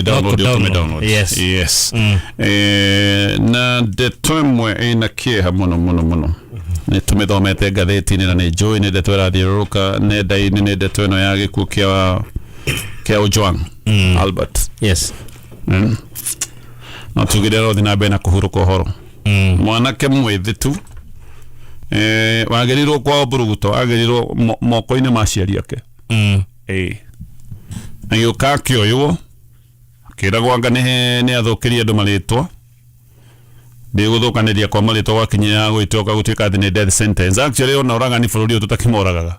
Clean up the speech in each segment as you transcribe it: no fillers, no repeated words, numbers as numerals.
download. Yes. Na ndeto imwe ina kieha muno ni tumithomete ngatheti-ini na ni njui ni ndeto irathiururuka nenda-ini ni ndeto ino ya gikuo kia Ojwang Albert. Yes. No tugire rothi na mbere na kuhuruka uhoro mwanake mwithi tu wagerirwo kwa Buruguto agerirwo moko-ini ma aciari ake ayuka kioywo kiragwo anga ni athukirie andu maritwa ndiguthukanĩria kwa maritwa gwakinyia gwĩtwoka gũtuĩka atĩ nĩ death sentence. Actually ona ũragani bũrũri ũyũ tũtakĩmoragaga.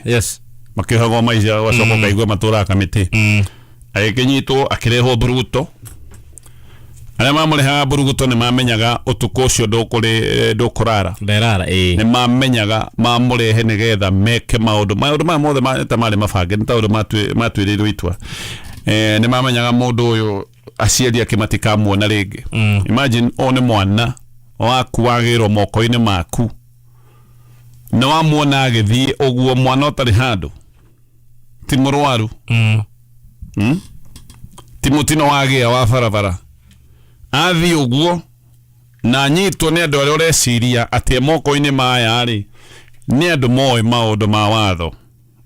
Yes. Makĩhagwo maica wacoka ũkaigua matũraga kamĩtĩ. Agĩkĩnyitwo akĩrehwo Buruguto. Arĩa mamũrehaga Buruguto nĩ mamenyaga ũtukũ ũcio ndũkũrara. Nĩ mamenyaga mamũrehe nĩgetha meke maũndũ maya mothe ta marĩ mabange nĩ ta ũndũ matuĩrĩirwo itua. Nĩ mamenyaga mũndũ ũyũ aciari ake matikamuona rĩngĩ. Imagine one mwana waku wagĩrwo moko-inĩ maku na wamuona agĩthiĩ ũguo mwana ũtarĩ handũ ti mũrwaru ti mũtino wagĩa wa barabara athiĩ ũguo na anyitwo nĩ andũ arĩa ũreciria atĩ moko-inĩ maya-rĩ nĩ andũ moĩ maũndũ ma watho.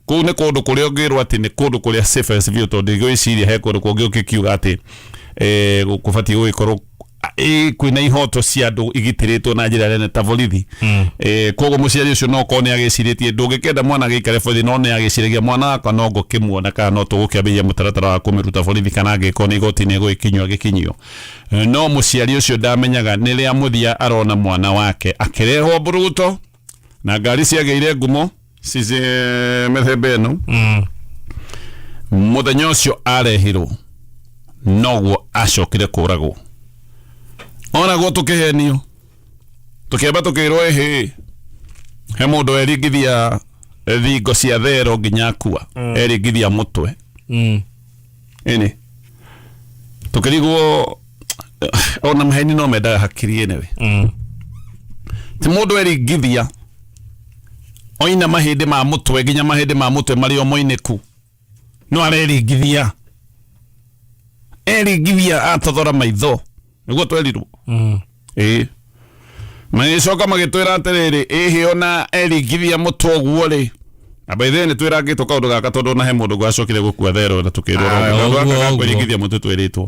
Kũu nĩ kũndũ kũrĩa ũngĩrwo atĩ nĩ kũndũ kũrĩa safe as view tondũ ngwĩciria he kũndũ kũngĩ ũkiuga atĩ gũbatiĩ gũgĩkorwo kwĩna ihoto cia andũ igitĩrĩtwo na njĩra nene ta borithi. Koguo mũciari ũcio no korwo nĩ agĩcirĩtie ndũngĩkenda mwana gĩikare borithi no nĩ agĩciragia mwana wakwa no ngũkĩmuona kana no tũgũkĩambĩrĩria mũtaratara wa kũmĩruta borithi kana angĩkorwo nĩ igoti-inĩ gũgĩkinyio agĩkinyio. No mũciari ũcio ndamenyaga nĩ rĩa mũthia arona mwana wake akĩrehwo Buruguto na ngari ciagĩire ngumo cici mĩthemba ĩno. Mũthenya ũcio arehirwo noguo acokire kũragwo. Onagwo tũkĩhenio tũkĩamba tũkĩrwo he mũndũ eringithia thingo cia thero nginya akua eringithia mũtwe ĩnĩ tũkĩrigwo ona maheni no mendaga hakiri enewe ti mũndũ eringithia oina mahĩndĩ ma mũtwe nginya mahĩndĩ ma mũtwe marĩ o moinĩku no areringithia atothora maitho nĩguo twerirwo. Magĩcoka magĩtwĩra atĩrĩrĩ ĩhĩ ona eringithia mũtwe ũguo-rĩ na by the way nĩ twĩrangĩtwo kaũndũ gaka tondũ ona he mũndũ gwacokire gũkua therũ na tũkĩrwo kwĩringithia mũtwe twĩrĩtwo.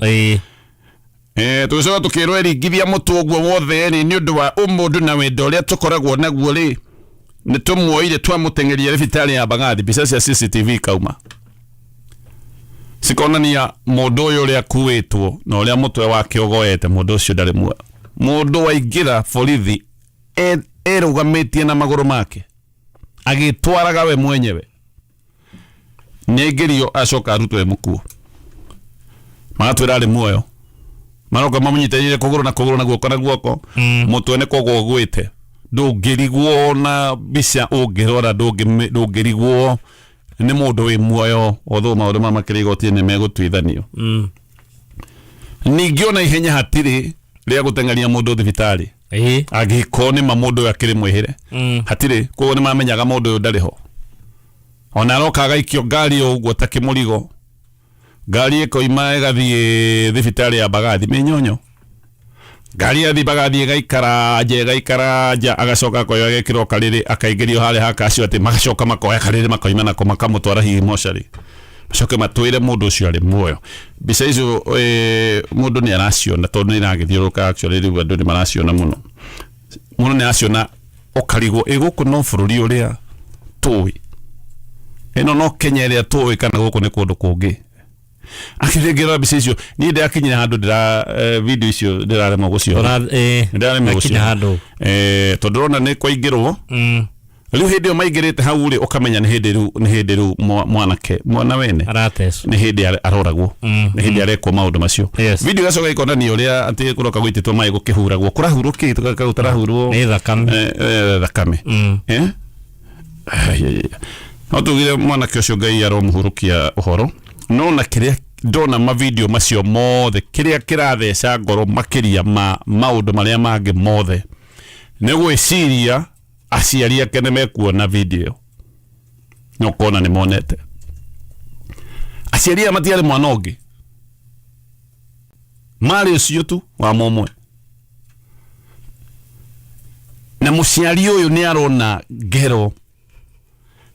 Tũgĩcoka tũkĩrwo eringithia mũtwe ũguo wothe-rĩ nĩ ũndũ wa ũmũndũ na wendo ũrĩa tũkoragwo naguo-rĩ nĩ tũmuoire twamũteng'eria thibitarĩ ya Bagathi mbica cia CCTV kauma cikonania mũndũ ũyũ ũrĩa akuĩtwo na ũrĩa mũtwe wake ũgoete mũndũ ũcio ndarĩ muoyo. Mũndũ waingĩra borithi erũgamĩtie na magũrũ make agĩtwaraga we mwenyewe nĩaingĩrio acoka arutwo mũkuo magatwĩra arĩ muoyo maroka mamũnyitĩrĩire kũgũrũ na guoko na guoko mũtwe nĩ kũgwo ũgwĩte ndũngĩrigwo na mbica ũngĩrora ndũngĩrigwo nĩ mũndũ wĩ muoyo otho maũndũ ma makĩrĩ igoti-inĩ megũtuithanio. Ningĩ ona ihenya hatirĩ rĩa gũteng'eria mũndũ thibitarĩ angĩkorwo nĩ ma mũndũ ũyũ akĩrĩ mwĩhĩre hatirĩ. Koguo nĩ mamenyaga mũndũ ũyũ ndarĩ ho ona aroka agaikio ngari ũguo ta kĩmũrigo ngari ĩkoima ĩgathiĩ thibitarĩ ya Bagathi mĩnyonyo ngari yathi Bagathi ĩgaikara nja agacoka akoya gekĩrwo karĩrĩ akaingĩrio harĩa hakacio atĩ magacoka makoya karĩrĩ makoima nako makamũtwara hihi mocarĩ macoke matwĩre mũndũ ũcio arĩ muoyo. Mbica icio mũndũ nĩ araciona tondũ nĩ iragĩthiũrũrũka actually rĩu andũ nĩ maraciona mũno nĩ araciona ũkarigwo gũkũ no bũrũri ũrĩa tũĩ ĩno no Kenya ĩrĩa tũĩ kana gũkũ nĩ kũndũ kũngĩ. Akĩrĩngĩra mbica icio niĩ ndĩrakinyire handũ video icio ndĩrarema gũciona tondũ ũrona nĩ kwaingĩrwo rĩu hĩndĩ ĩyo maingĩrĩte hau-rĩ ũkamenya nĩ hĩndĩ rĩu mwana wene nĩ hĩndĩ aroragwo nĩ hĩndĩ arekwo maũndũ macio. Video gacoka ikonania ũrĩa atĩ kũroka gũitĩtwo maĩ gũkĩhuragwo kũrahurwo kĩ tũtarahurwo thakame no tugire mwanake ũcio Ngai aromũhurũkia ũhoro no na kĩrĩa ndona mavideo macio mothe kĩrĩa kĩratheca ngoro makĩria ma maũndũ marĩa mangĩ mothe nĩ gwĩciria aciari ake nĩ mekuona video no kona nĩ monete aciari matiarĩ mwana ũngĩ marĩ ũcio tu wa momwe na mũciari ũyũ nĩ arona ngero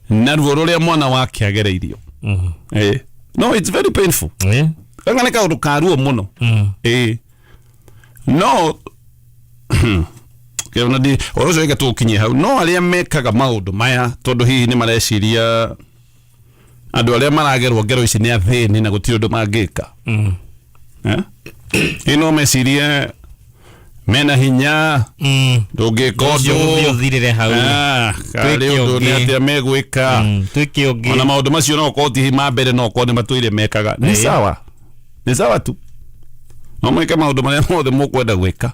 na ruo rũrĩa mwana wake agereirio. No, it's very painful. Ngane kaũndũ ka ruo mũno. No kĩona ndi orozo ĩga tũkinyie hau no arĩa mekaga maũndũ maya tondũ hihi nĩ mareciria andũ arĩa maragerwo ngero ici nĩ athĩni na gũtirĩ ũndũ mangĩka. Ino meciria mena hinya ndũngĩka ũndũ ũthirĩre hau karĩ ũndũ nĩ atĩa megwĩka twĩke ũngĩ ona maũndũ macio no ũkorwo ti ma mbere no ũkorwo nĩ matũire mekaga nĩ sawa tu no mwĩke maũndũ marĩa mothe mũkwenda gwĩka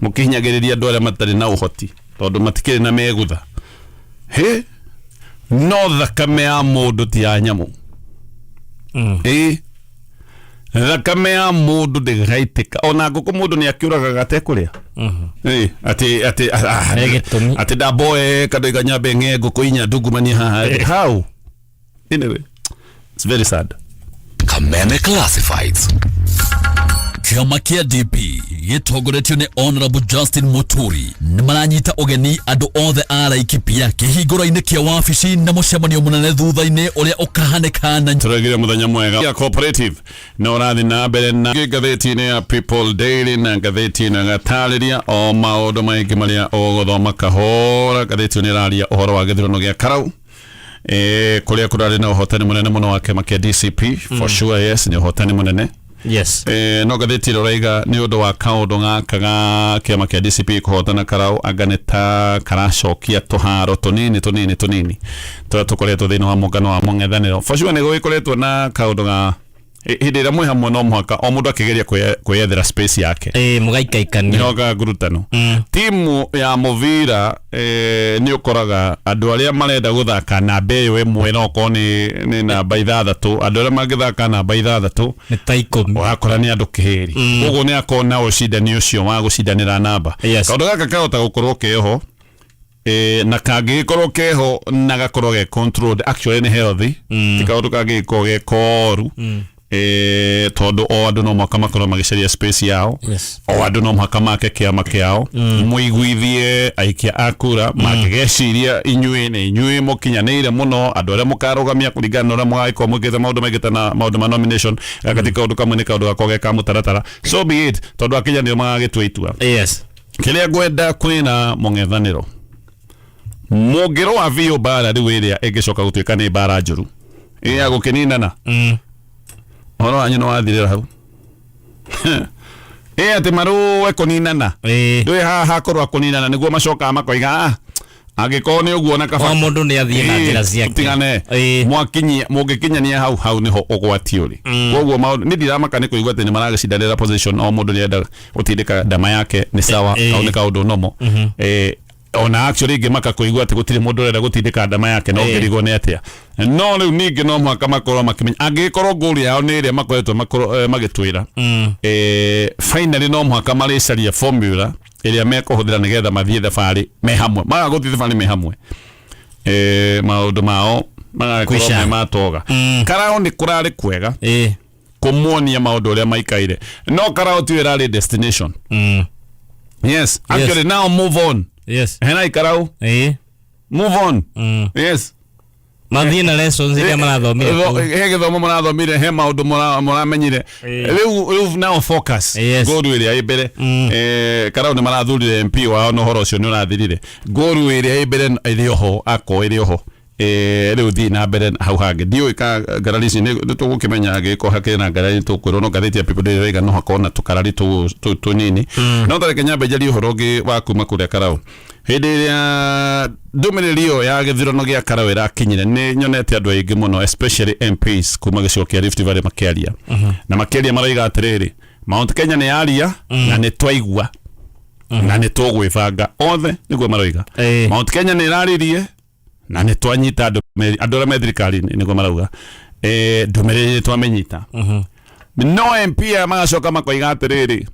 mũkihinyagĩrĩria andũ arĩa matarĩ na ũhoti tondũ matikĩrĩ na megũtha no thakame ya mũndũ ti ya nyamũ. Thakame ya mũndũ ndĩgaitĩka ona ngũkũ mũndũ nĩ akĩũragaga atekũrĩa. Ati ndaboe kadoiga nyambe ng'e ngũkũ inya ndungumania haha. How? Anyway, it's very sad. Kameme Classifieds. Kiama kia DP gĩtongoretio nĩ Honorable Justin Muturi nĩ maranyita ũgeni andũ othe a Laikipia kĩhingũro-inĩ kĩa wabici na mũcemanio mũnene thutha-inĩ ũrĩa ũkahanĩkana. Tũregire mũthenya mwega ya cooperative na ũrathi na mbere na ngathĩti-inĩ ya People Daily na ngathĩti-inĩ gatarĩria o maũndũ maingĩ marĩa ũgũthoma kahora. Ngathĩti nĩ ĩraria ũhoro wa gĩthurano gĩa Karau kũrĩa kũrarĩ na ũhotani mũnene mũno wa kĩama kĩa DCP for sure. Yes, nĩ ũhotani mũnene. Yes. No gathĩti rũraiga nĩ ũndũ wa kaũndũ gaka ga kĩama kĩa DCP kũhotana Karau anganeta karacokia tũharo tũnini tũrĩa tũkoretwo thĩinĩ wa mũngano wa mũng'ethanĩro. For sure nĩ gũgĩkoretwo na kaũndũ ga hĩndĩ ĩrĩa mwĩ hamwe no mũhaka o mũndũ akĩgeria kwĩyethera space yake mũgaikaikania nĩhoga ngurutano. Timu ya Mũbira nĩ ũkoraga andũ arĩa marenda gũthaka namba ĩyo ĩmwe no korwo nĩ namba 6 andũ arĩa mangĩthaka namba 6 nĩ ta 10 wakora nĩ andũ kĩhĩri ũguo nĩ akona ũcindani ũcio wa gũcindanĩra namba. Kaũndũ gaka kahota gũkorwo keho na kangĩkorwo keho na gakorwo ge controlled actually nĩ healthy ti kaũndũ kangĩkorwo ge koru tondũ o andũ no mũhaka makorwo magĩcaria space yao. O andũ no mũhaka make kĩama kĩao mũiguithie aikia a kura makĩgeciria inyuĩ mũkinyanĩire mũno andũ arĩa mũkarũgamia kũringana na ũrĩa mũgagĩkorwo mũgĩte maũndũ maingĩ ta na maũndũ ma nomination gatagatĩ kaũndũ kamwe nĩ kaũndũ gakorwo ge ka mũtaratara so be it tondũ akinyanĩrio magagĩtua itua. Kĩrĩa ngwenda kwĩna mũng'ethanĩro mũngĩrũa biũ mbara rĩu ĩrĩa ĩngĩcoka gũtuĩka nĩ mbara njũru ya gũkĩninana horo wanyu no wathirĩra hau atĩ marũe kũninana ndũĩ haha korwo kũninana nĩguo macokaga makoiga angĩkorwo nĩ ũguo na kaba o mũndũ nĩ athiĩ na njĩra ciake tigane mũngĩkinyania hau nĩho ũgwati ũrĩ. Koguo maũndũ nĩ ndiramaka nĩ kũigua atĩ nĩ maragĩcindanĩra position o mũndũ nĩenda gũtindĩka ndama yake nĩ sawa kau nĩ kaũndũ nomo ona actually ngĩmaka kũigua atĩ gũtirĩ mũndũ ũrenda gũtindĩka ndama yake no ngĩrigwo nĩ atĩa no rĩu ningĩ no mũhaka makorwo makĩmenya angĩkorwo ngũri yao nĩ ĩrĩa makoretwo magĩtwĩra finally no mũhaka marĩcaria formula ĩrĩa mekũhũthĩra nĩgetha mathiĩ thabarĩ me hamwe magagũthiĩ thabarĩ me hamwe maũndũ mao magagĩkorwo me matoga. Karau nĩ kũrarĩ kwega kũmuonia maũndũ ũrĩa maikaire no Karau ti ĩrarĩ destination. Yes, actually now move on. Yes. Henai Karau. Move on. Yes. Mathiĩ na lessons iria marathomire. He gĩthomo marathomire he maũndũ mũramenyire. Rĩu now focus. Goru ĩrĩa ĩ mbere. Karau nĩ marathurire MP wao no horo ũcio nĩ ũrathirire. Goru ĩrĩa ĩ mbere ĩrĩ oho ĩrĩ oho. Rĩu thiĩ na mbere hau hangĩ ndiũĩ ka ngarari ici nĩ tũgũkĩmenya agĩkorwo hakĩrĩ na ngarari tũkwĩrwo no ngathĩti ya People Daily no hakorwo na tũkarari tũnini no tareke nyambe njarie ũhoro ũngĩ wa kuma kũrĩa Karau. Hĩndĩ ĩrĩa ndũmĩrĩri ĩyo ya gĩthurano gĩa Karau ĩrakinyire nĩ nyonete andũ aingĩ mũno especially MPs kuma gĩcigo kĩa Rift Valley makĩaria na makĩaria maroiga atĩrĩrĩ Mount Kenya nĩ yaria na nĩ twaigua na nĩ tũgwĩbanga othe nĩguo maroiga. Mount Kenya nĩ ĩraririe na nĩ twanyita andũ arĩa me thirikari-inĩ nĩguo marauga ndũmĩrĩri twamenyita no MP magacoka makoiga atĩrĩrĩ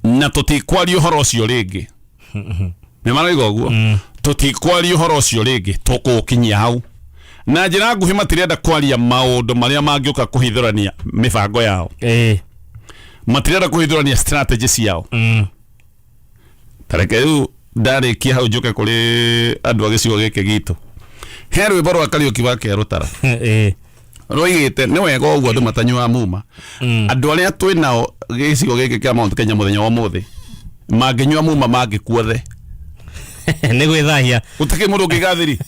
na tũtikwaria ũhoro ũcio rĩngĩ nĩ marauga ũguo tũtikwaria ũhoro ũcio rĩngĩ tũkũũkinyia hau na njira nguhi matirenda kwaria maundu maria mangioka kuhithurania mibango yao matirenda kuhithurania strategies yao tareke yu ndari kia hau njuke kuri andu agicigo gike gitu he rwimbo rwa Kariuki wake rutara roigite ni wega uguo andu matanywa muma andu aria twinao gicigo gike kia Mount Kenya muthenya wa muthi manginywa muma mangikuothe ni gwithahia utake mundu ngigathiri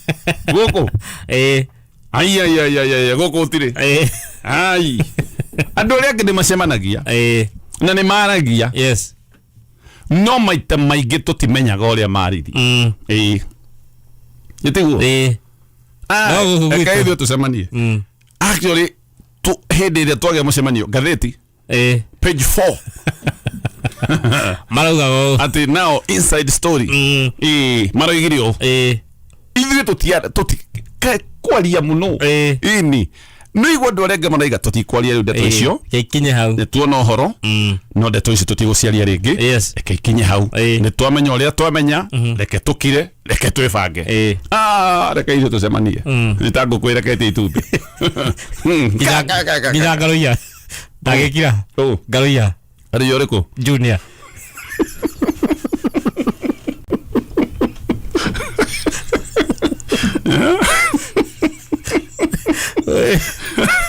guku ai guku utire ai andu aria ngi macemanagia na ni maragia yes no maita maingi tutimenyaga uria mariri yetigu no ekaithio tucemanie actually tu hindi ria twage mucemanio gatheti page 4 marauga ati now inside story maraugirio ithuĩ tuti kwaria muno ini no igwa andu arenga maraiga tutikwaria riu ndeto icio ikinye hau ni tuona uhoro no ndeto icio tutiguciaria ringi reke ikinye hau ni twamenya uria twamenya reke tukire reke twibange reke icio tucemanie ni ta nguku irekete itumbi nginya ngaruia ndagikira ngaruia ari yoriku junior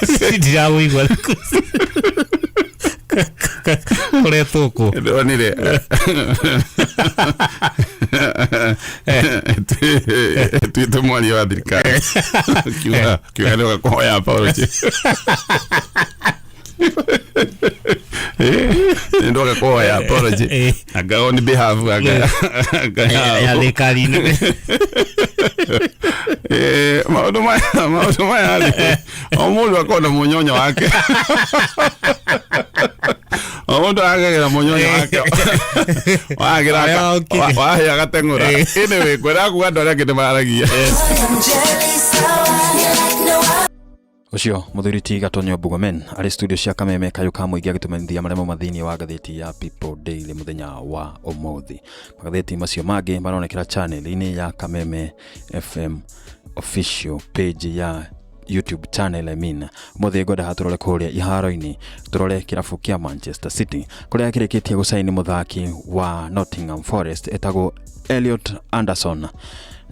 Sidi awo igual. Kore toko. Ndonire. Tu mwali wa thirikari. Kiuga ndio kuhoya apology. Ndio kuhoya apology. Aga on behalf aga. Ya thirikari. Maundu maya ali omundu akona munyonyo wake omundu agagera munyonyo wake wagira wahia gatengura ine wikwera ku andu aria kindi maragia ucio muthuriti Gatonyo Bugomen ari studio cia Kameme Kayuka muingi agitumenithia maremo mathini wa gatheti ya People Daily muthenya wa umuthi magatheti macio mangi maronekera channel ini ya Kameme FM official page ya YouTube channel muthi ngoda haturole kuria iharo-ini turole kirafu kia Manchester City kuria kireketie gusaini muthaki wa Nottingham Forest etago Elliot Anderson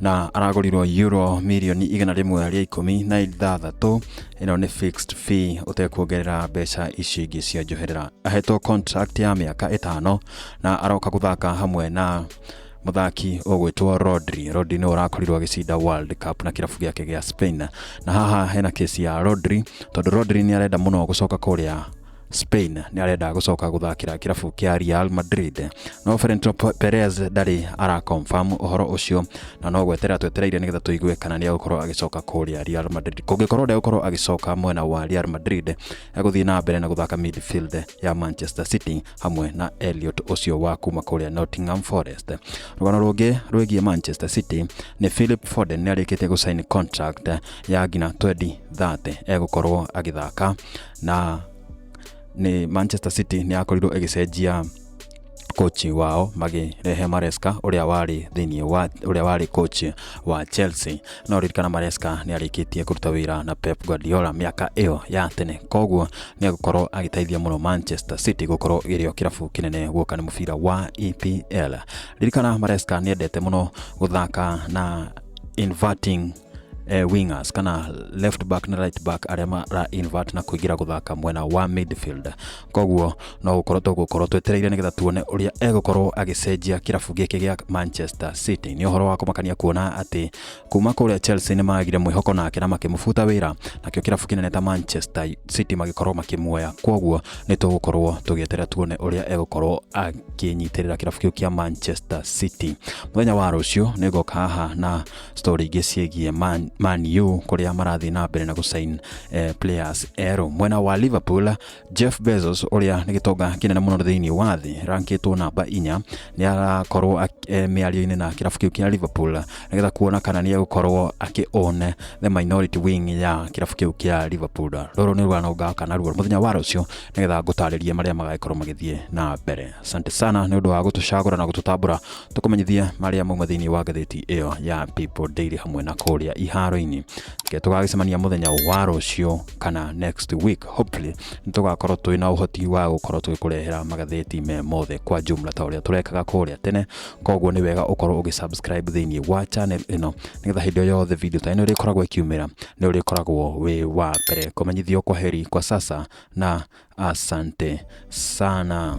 na aragorirwo euro milioni 116 ino ni fixed fee utekuongerera mbeca ici ingi cia njoherera ahetwo contract ya miaka 5 na aroka guthaka hamwe na muthaki ogwitwo Rodri ni urakorirwo agicinda World Cup na kirafu giake gia Spain na haha hena kesi ya Rodri tondu Rodri ni arenda muno gucoka kuria Spain ni arenda gucoka guthakira kirafu kia Real Madrid no Florentino Perez ndari ara confirm uhoro ucio na no gwetera twetereire nigetha tuigue kana ni agukorwo agicoka kuria Real Madrid kungikorwo nde gukorwo agicoka mwena wa Real Madrid aguthii na mbere na guthaka midfield ya Manchester City hamwe na Elliot ucio wa kuma kuria Nottingham Forest rugano rungi rwegie Manchester City ni Philip Foden ni arikite gusign contract ya ngina 2030 egukorwo agithaka na ni Manchester City ni akorirwo egicenjia coach wao magirehe Maresca uria wari coach wa Chelsea no ririkana Maresca ni arikitie kuruta wira na Pep Guardiola miaka iyo ya tene koguo ni agukorwo agiteithia muno Manchester City gukorwo irio kirafu kinene guoka ni mubira wa EPL ririkana Maresca ni endete muno guthaka na inverting wingers kana left back na right back arema ra invert na kuigira guthaka mwena wa midfield koguo no gukorwo twetereire nigetha tuone uria egukorwo agicenjia kirafu gike gia Manchester City ni uhoro wa kumakania kuona ati kuma kuria Chelsea ni magire mwihoko nake na makimufuta wira nakio kirafu kinene ta Manchester City magikorwo makimuoya koguo ni tugukorwo tugieterera tuone uria egukorwo akinyitirira kirafu kiu kia Manchester City muthenya wa rucio ni goka haha na story ingi ciegie Man U kuria marathi na mbere na gusign players ero mwena wa Liverpool Jeff Bezos uria ni gitonga kinene muno thiini wa thi rankitwo namba 4 ni arakorwo miario-ini na kirafu kiu kia Liverpool nigetha kuona kana ni egukorwo aki-own the minority wing ya kirafu kiu kia Liverpool roro ni rwana ugaka na ruo muthenya wa rucio nigetha ngutaririe maria magagikorwo magithie na mbere asante sana ni undu wa gutucagura na gututambura tukumenyithie maria mauma thiini wa gatheti iyo ya People Daily hamwe na kuria iha kiharo-ini ke tugagicemania muthenya wa rucio kana next week. Hopefully nitugakorwo twina uhoti wa gukorwo tugikurehera magatheti me mothe kwa jumla ta uria turekaga kuria tene. Koguo ni wega ukorwo ugisubscribe thiini wa channel ino nigetha hindi yothe video ta ino rikoragwo ikiumira ni urikoragwo wi wa mbere kumenyithio. Kwa heri kwa sasa na asante sana.